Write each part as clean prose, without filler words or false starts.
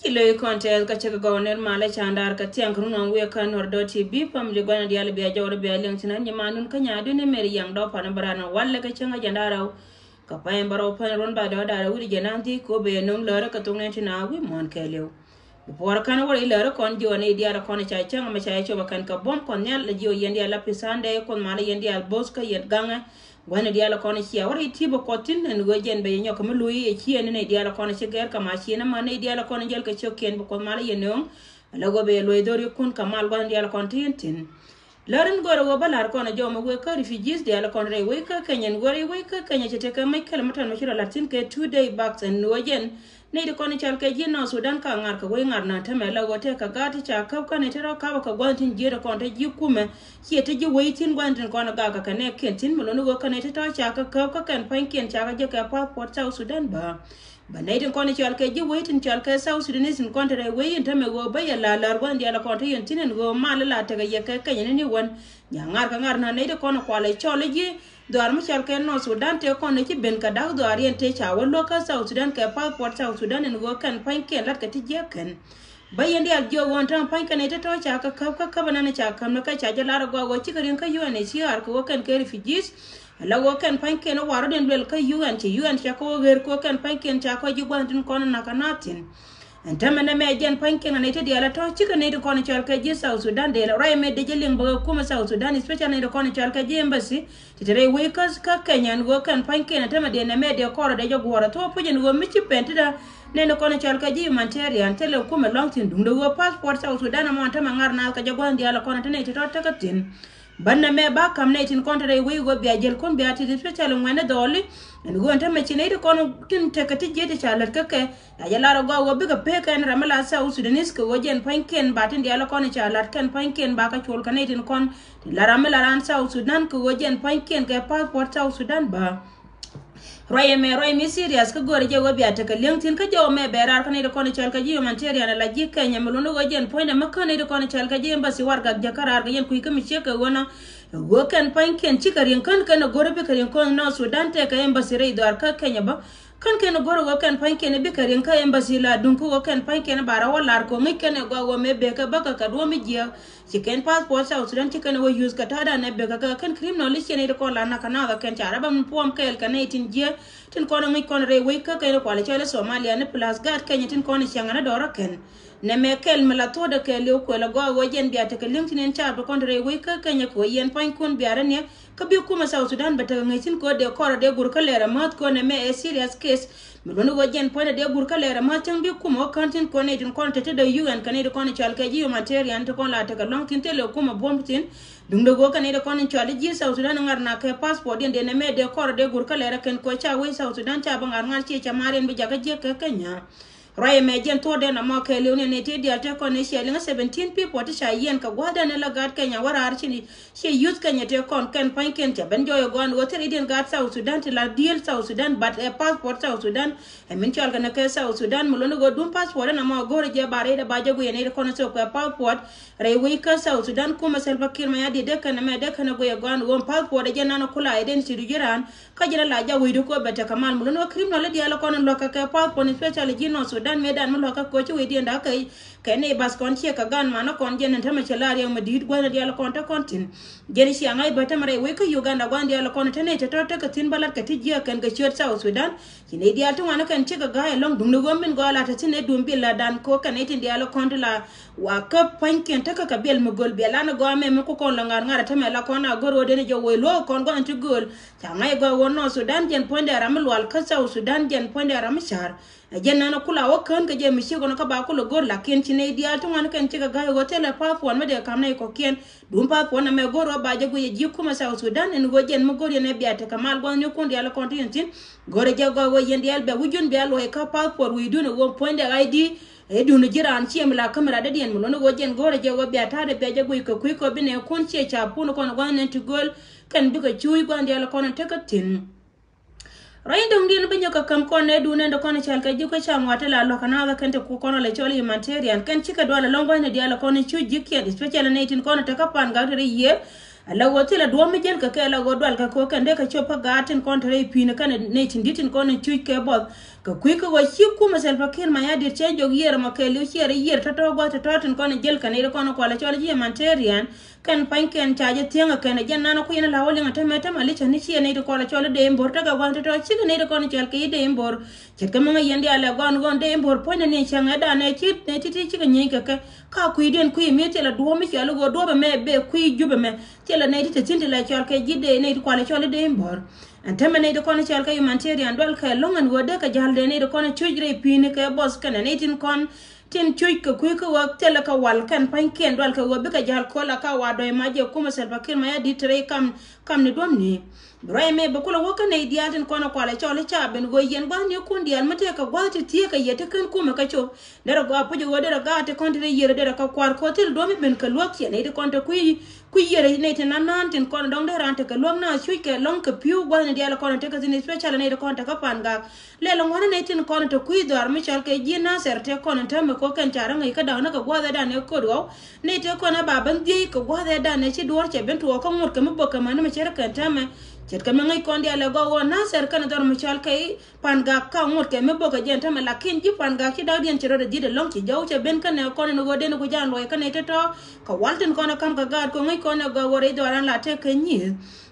Chile content ka chaka governor mala chandar ka tiang kruna we kan ordo TV pam je gwana dial biya jawr biya leng tinan nyamanun ka nyadu ne meri yang do pana barana walla ka changa jandara ka payen baro pana ron ba do dara wuri jananti ko be non lora ka tungen tina wi mon kelew por kana wori lora kon jone diara kon cha changa ma cha choba kan ka bom kon nyal la jo yendi ala pisande kon mala yendi al boska yet ganga gwana diala kono chia wari tibo kotin en gojen be nyoka mului e chia ne diala kono chiger kama chia na mane diala kono jel ka choken ko mala yenong ala go be loy dori kun kamal gwana diala kono tintin larin goro go balar kono joma we ka refugees diala kono re we ka kenyen gori we ka kenya chete ka michael matan machira latin ke 2-day backs en gojen ne de kono chal ke jino sudan ka ngar ka we ngar na tame la go te ka gati cha ka ka ne tero ka ka gwantin jira kono te jikume hiete ji waitin gwantin kono ga ka ne kentin mulo go ka ne te ta cha ka kan panken cha ka je ka passport South Sudan ba ne de kono chal ke ji waitin chal ke South Sudanese in kontre we in tame go ba ya la gwandi ala kono te yentin go mal la te ga ye ka kenyen ni won nya ngar ka ngar na ne de kono kwale chole ji doar mu chal ke no Sudan te kono ki ben ka dag doar yente cha wallo ka South Sudan ke passport South Sudan en go kan panken lat ka ti je kan bayendi al jo won tan panken ite to cha ka banana cha kam na ka cha jala go go chi karin ka UN chi ar ko kan ke refugees ala go kan panken waro den bel ka UN cha ko ger ko kan panken cha ko ji gwandin kono na kanatin entamana me jen panken na ite diala to chi kan ite kono chal ka ji South Sudan de rai me de jeling ba kuma South Sudan especially ite kono chal ka ji embassy titere we ka Kenyan go kan panken tama de na me de ko de jo gora to pujen go mi chi pentida neno kono chal ka ji humanitarian tele kuma longtin dung do passport South Sudan mo tama ngar na ka jagwan diala kono tane ite to takatin banna me ba kam ne tin kontre we go biya jel kon biya ti special ngwana doli en go anta me chine de kono tin tekati jete chalat ka ke ya la go biga pe kan ramala South Sudanese ko jen panken batin diala kono chalat kan panken ba ka chol kan tin kon la ramala ran South Sudan ko jen panken ke passport South Sudan ba roye me serious ka gore je go biya ta kalin tin ka jaw me berar kan de kono chal ka ji humanitarian la ji kenya meluno go jen point makane de kono chal ka ji embassy warga jakara ga yen ku ka mi cheka wona go kan panken chikarin kan gore be karin kon no Sudan te ka embassy re dar ka kenya ba kan gore go kan panken be karin ka embassy la dun ko kan panken bara wala ko ngi ken go me be ka baka ka do mi je chicken passport South Sudan chicken we use ka tada ne be ka kan criminal list ne de ko la na kana ga kan chara ba mun pom kel kan tin je tin kono ngi kon re we ka ko kwale chele Somalia ne plus gad Kenya tin kono changana dora ken ne me kel mala to de kel ko la go jen biya te kel tin cha ba kon re we ka Kenya ko yen pan kun biya ne ka bi kuma South Sudan ba ta ngi tin ko de ko de gur ka lera mat ko ne me a serious case melono go jen point de gur ka lera mat tan bi kuma kan tin ko ne tin kon te de UN kan de kon chal ka ji humanitarian to kon la te ka long tin tele kuma bom tin dung de go kan de kon chal ji South Sudan ngar na ka passport de ne me de ko de gur ka lera ken ko cha we South Sudan cha bangar ngal chi cha maren bi jaga je ka Kenya rai me jen to de na ma ke le ne te dia te ko ne shele 17 people te sha yen ka gwada ne la gad Kenya wara ar chini she youth Kenya te kon ken panken te ben joyo go an wo te den gad South Sudan te la deal South Sudan but a passport South Sudan e min chal ga na ke South Sudan mulo go dum passport na ma gore je bare da ba je go ne ko no so ko passport rai we ka South Sudan kuma selva kirma ya de kan me de kan go ye go an wo passport je na no kula identity jiran ka jira la ja we do ko beta kamal mulo no criminal dia la kon lo ka ke passport especially jino Sudan medan mulo ka ko we di nda kai ne bas kon che ka gan mana kon je nan tama chelari ma dit gwana dia la kon ta kontin jeri shi angai bata mare we ka Uganda gwan dia la kon ta ne ta ka tin balat ka tijia kan ga chot South Sudan kine dia to wana kan che ga long dung go min go la ta tin ne dum bil dan ko kan ne tin dia la kon la wa ka panken ta ka bel mo gol bela na go me ko kon la ngar ta me la kon na goro de ne jo we lo kon go anti gol ta ngai go wono Sudan jen ponde ramul wal ka South Sudan jen ponde ram shar jenna na kula wakan ka je mi shigo na ka ba kula gor la ken chine dia to wan kan chiga ga hotel pa fon me de kam na ko ken dum pa fon na me goro ba je go ye ji kuma South Sudan en go jen mo gor ne biya ta kamal go ne kon dia la kontinentin gore je go go yen dia be wujun be lo e ka pa for we do no go point ID e du no jiran chi mi la kamera de dien mo no go jen gore je go biya ta de be je go ko bi ne kon che cha pu no kon go ne to gol kan bi ko chui go dia la kon te ka tin Raindong din banyo ka kam kon ne du ne do kon chal ka jiko cha ngwate la lo kana ga kente ku kono le choli humanitarian kan chika do la longo ne dia la kon chu jikya especially 19 kon ta kapan ga re ye ala wote la do me jel ka la go dwal ka ko kan de ka chopa gatin kon tare pin kan ne tin ditin kon chu ke bod ka kwi ka wa chi kuma Salva Kiir Mayardit che jog yer ma ke lu cher yer to gwa to tin kon jel kan ire kon kwala chol ji humanitarian kan panken chaje tianga kan jan nana ku ina lawoli ngata meta mali chani chi ne to kwala chol de mbor ta ga gwa to chi ne to kon chel ke de mbor chet ka manga yende ala gon de mbor po ne changa da ne chi chi ka nyi ka ku den ku mi tela do mi chelo go do me be ku jube me tela ne ti tin la chol ke ji de ne to kwala chol de mbor antama ne de kon chel ka humanitarian dol ka longan wode ka jalde ne de kon chujre pine ka boss kan ne tin kon tin chuj ka ku ka wak tela ka wal kan panken dol ka wobe ka jal kola ka wado ma je kuma Salva Kiir Mayardit tre kam ne dom ni Rai me bakula waka ne diatin kono kwale chole cha ben go yen ba ne kun dial mate ka gwati tie ka yete kan kuma ka cho dara go apujo go dara ga te kon dire yere dara ka kwar ko tel do mi ben ka lok ye ne de kon te ku yere ne te nan tin kon dong dara te ka lok na shu ke long ka piu go ne dial kon te ka tin special ne de kon te ka pan ga le long wana ne tin kon te ku dar mi chal ke jina ser te kon te me ko kan chara ngai ka da na ka gwa da ne ko do ne te kon ba ban di ka gwa da ne chi duor che ben to ko mur ka mo ka man me cher ka ta me chet ka mangai kondi ala go na ser kana dor michal kai panga ka ngot ke mebo ka jenta me lakin ji panga ki dawdien chero de de long ki jaw che ben kana kono no gode no jan loy kana teto ka walten kono kam ka gad ko ngai kono go wore do ran la te ke ni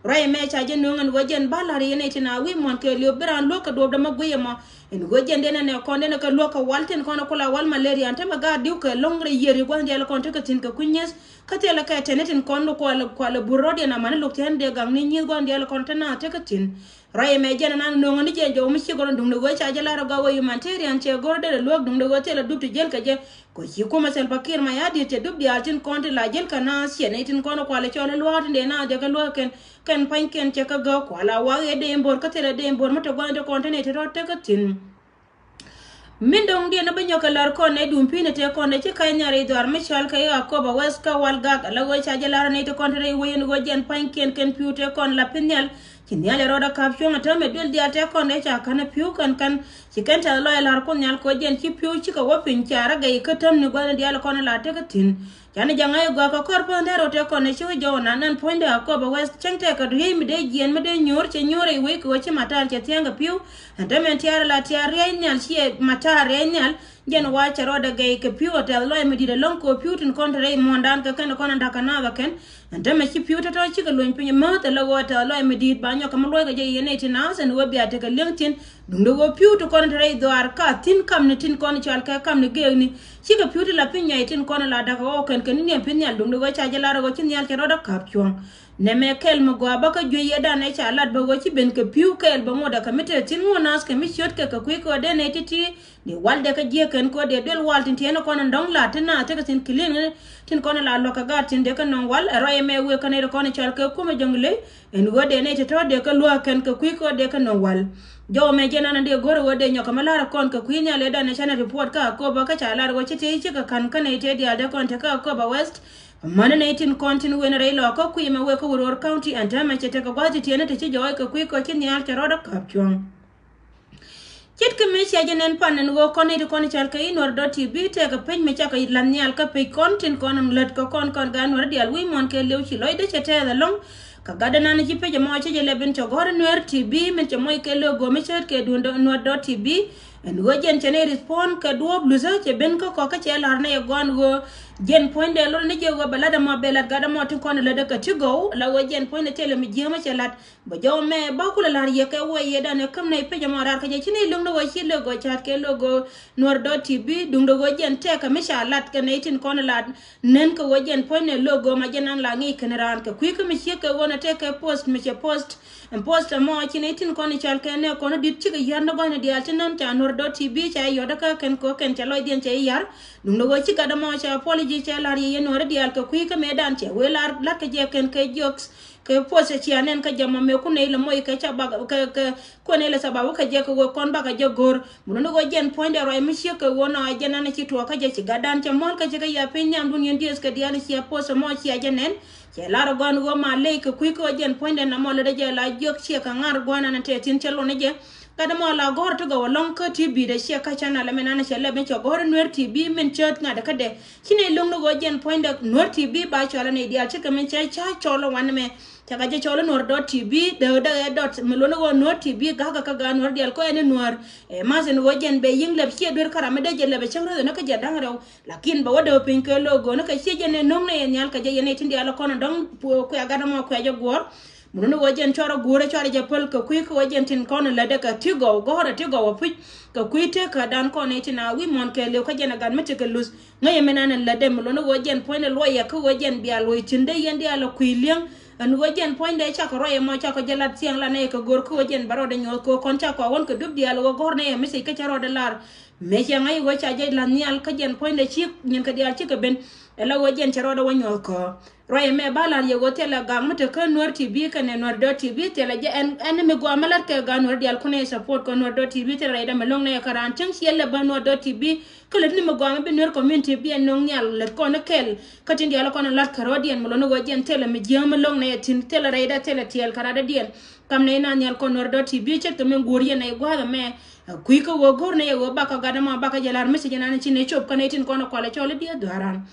rai me cha je no ngan wojen balari ne tina wi mon ke lio bran lo ka do da maguye mo en wojen de ne kono ne ka lo ka walten kono kula wal malaria ante ma gad diu ke longre yeri go ndel kon te ka tin ka kunyes katela ka tenetin kono ko la burodi na man luk ten de gang ni nyi go ndel kon tana te ka tin rai me jana nan no ngani je jo mi ci go dum go cha je la ga wo humanitarian che go de lo dum go te la dubti jel ka je ko ci kuma Salva Kiir Mayardit te dubdi altin kon la jel ka na siene tin kono ko la chole lo de na de ga lo ken panken che ka go ko la wa de mbor ka te la de mbor mata go de kon te te ka tin min dong dia na banyo kalar ko ne dum pine te ko ne ci kay nyare do ar michal kay akoba west ka wal gag la go cha jala ne te kon re wen go jen panken ken pute kon la pinyal ci nyale roda caption ta me dul dia te kon ne cha kana piu kan ci kan ta lo lar ko nyal ko jen ci piu ci ka wopin cara ga ikatam ni go ne dia la kon la te ka tin yani jangay go ka korpo ndero te kon ne ci jo na nan ponde akoba west chengte ka ri mi de jen me de nyor ci nyore we ko ci matal ci tenga piu anda men tiara la tiara nyal ci matar nyal jen wa charo da gay ke piu te lo mi de lon ko piu tin kon re mondan ka kan kon ndaka na ba ken anda me ci piu to ci ka loñ piu ma te lo wa te lo mi di ba nyoka mo lo ga je yene tin asen wo biya te ka lentin dum do go piu to kon re do ar ka tin kam ni tin kon chal ka kam ni ge ni ci ka piu la pinya tin kon la da ko ken ni pin nyal dum do go cha je la ro ci nyal ke ro da kap chong ne me kel mo go ba ka joye da ne cha lat ba go ci ben ke piu kel ba mo da ka mete tin mo nas ke mi shot ke ka ku ko de ne titi ni walde ka je ken ko de del wal tin ten ko ndong la tin na te ka tin kilin tin ko la lo ka ga tin de ka non wal ro me we ka ne ko ne chal ke ku me jongle en go de ne te to de ka lo ken ka ku ko de ka non wal jo me jena na de goro wode nyoka malara kon ka ku nya le da ne chana report ka ko ba ka cha la go ci te ci ka kan ne te dia de kon te ka ko ba west mana na itin kontin wen rai lo ko ku me we ko wor county and ma che te ka gwati tiene te ci joy ka ku ko kin yar te roda kapchon kit ke me sia jenen panen go kon ne kon chal ka inor do tv te ka pen me cha ka lan nyal ka pe kontin konam let ko kon gan war dial wi mon ke lew ci loy de che te da long ka gada na ni pe mo che je leben to gor nwer tv me che moy ke lo go me chet ke do no do tv en go jen chene respond ka do bluza che ben ko ka che lar na ye gon go jen point de lo ne je go balada mo belat gada mo tin kon le de ka to go la wo jen point de tele mi jema che lat ba jo me ba ku la ye ka wo ye da ne kam ne pe mo rar ka je chine lung do wo chi le go chat ke lo go nor do tv dung do go jen te ka me sha lat ka ne tin kon lat nen ko wo jen point ne lo go ma jenan la ngi ken ran ka ku ka mi che ka wona te ka post mi che post en post mo chine tin kon chal ke ne kon dit chi ga yar no go ne dial tin nan ta nor do tv cha yo da ka ken ko ken cha lo dien che yar dung do go chi ka da mo cha apology che lar ye no dial ka ku ka me dan che we lar la ka je ken ke jokes ke pose chi anen ka jama me ku ne le moy ka cha ba ka ko ne le sababu ka je ko kon ba ka je gor mun no go jen point ro mi chi ka wona jena na chi to ka je chi gadan che mon ka je ka ya pe nyam dun yen dies ka dial chi pose mo chi ajenen che lar gwan go ma le ka kui ko jen point na mo le je la jok che ka ngar gwan na te tin chelo ne je kada mo la gor to go long ka tv de she ka chana le menana she le ben cho gor nwer tv men chat ngada kade kine long no go jen point nwer tv ba chola ne dia che ka men cha cholo wan me chaka je cholo nwer tv de dot melono go nwer tv ga ga nwer dia ko ene nwer e mazen go jen be ying le che dur kara me de je le be changro no ka je dangro lakin ba wado pin ke logo no ka che je ne nong ne nyal ka je ne tin dia la kono dong ko ya ga mo ko je gor muno wajen choro gure choro japol ka kui ko wajen tin kono lade ka tigo gora tigo wapuj ka kui te ka dan kono itina wi mon ke le ka jena gan mete ka lus ngaye menana lade muno wajen point lo ya ka wajen bia lo itinde yende ala kui liang an wajen point de cha ko roye mo cha ko jalat siang la ne ka gor ko wajen baro de nyol ko kon cha ko won ko dub dia lo gor ne mi se ka charo de lar me cha ngai wo cha je la nial ka jen point de chi nyen ka dia chi ka ben ela wajen charo de wonyol ko roye me balar ye gote la gang mate ka nor tv ka ne nor tv te la je en me go amalat ka ga nor dial kone support ko nor tv te raida melong ne karan chang yelle ba nor tv ko le ni me go am be nor community bi en non nyal le ko ne kel ka tin dial ko ne lat ka rodien mo no wajen te la me jam melong ne tin te la raida te la tiel karada dien kam ne na nyal ko nor tv che to men goriye ne go ga me kui ko wo gor ne wo ba ka ga ma ba ka jalar message na ne tin ne chop ka ne tin ko no ko la chole dia daran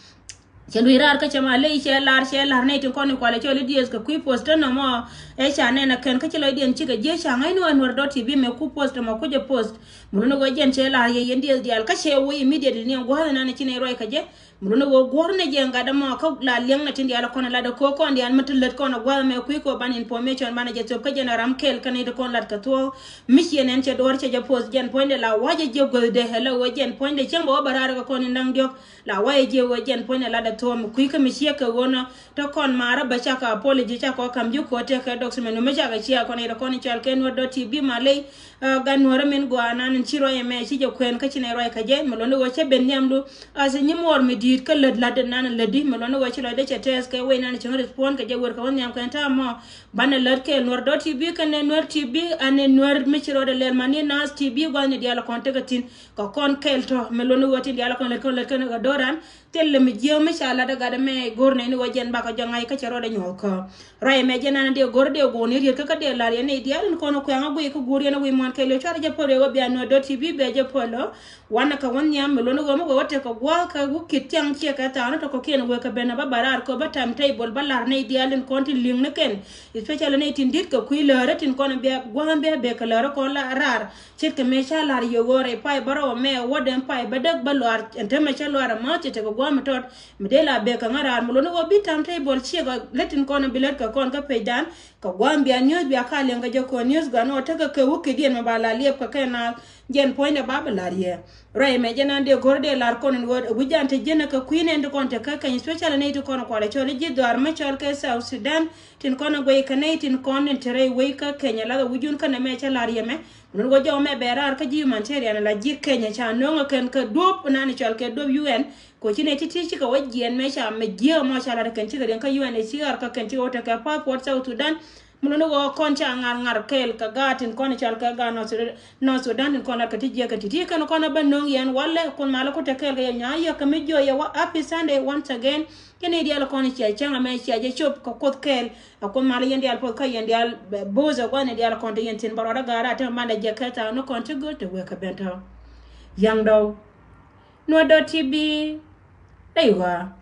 chelu irar ka chama le che lar ne tin kono kwale chole dies ka kui post na mo e cha ne na ken ka chelo dien chika je cha ngai no anwar tv me ku post ma ku je post muno go jen che lar ye dies dial ka che wo immediately ne go ha na ne chine roi ka je muno go gor ne je ngada mo ka la liang na tin dial kono la da ko ndian matellet kono go me ku ko ban information man je top ka je na ram kel ka ne de kon lat ka to mission en che dor che je post jen point la waje je go de hello wo jen point de chembo barara ka kono ndang diok la waje je wo jen point la da to mu kuika mi sheka wona to kon mara ba chaka apology chaka kam ju ko te ka document no me chaka chia kon ira kon chal ken wo tv malay gan wora men go anan chiro e me chi je kwen ka chine roi ka je melono wo che ben nyamdu as nyim wor mi dit ka lad lad nan ladi melono wo chi lo de che tes ka we nan chi respond ka je wor ka won nyam kan ta mo ban lad ke nor tv ka ne nor tv ane nor mi chiro de ler mani nas tv go ne dia la kon te ka tin ko kon kel to melono wo ti dia la kon le ka doran telle mi jeo mi shala daga da me gorne ni wajen baka jangai ka chero da nyoko ray me jena de gorde go ni ri ka de la ne dia ni kono ko nga go ko gori na wi mon ke le chara je pore wo bia no tv be je polo wana ka won nyam lo no go mo wote ko gwa ka gu kityang che ka ta no to ko ken go ka bena ba barar ko ba tam table ba lar ne dia len konti ling ne ken especially ne tin dit ko ku le ratin kono be gwa be ka lar ko la rar chet ke me shala yo gore pai baro me woden pai ba dag ba lar ente me shala ma che ko gwa matot medela be ka ngara mo no go bitam table che go letin kono bilet ka kon ka pedan ka gwambia news bi akale nga joko news ga no taka ka wuke dien ma bala liep ka kana jen point ba balarie ray me jena de gorde lar kono wujante jena ka queen and konte ka kan special ne to kono kwale chole ji dar ma chol ka South Sudan tin kono go ka ne tin kono tere we ka Kenya la wujun kana me cha larie me no go jo me berar ka ji humanitarian la ji Kenya cha no ken ka dop na ni chol ke dop UN ko chine titi ka wajien me cha me ji ma cha la kan chi ga ka UN ci ar ka kan chi ota ka passport South Sudan muno go koncha ngar kel ka gatin kono chal ka ga no Sudan kono ka tije ka titi kan kono ban no yen walle kon mala ko te kel ga nya ya ka me jo ya happy Sunday once again kene dia la kono chi changa me chi je chop ko kot kel akon mala yen dia po ka yen dia boza ko ne dia la kono yen tin baro ga ra ta manda je ka ta no kon to go to we ka benta yang do no tv daiwa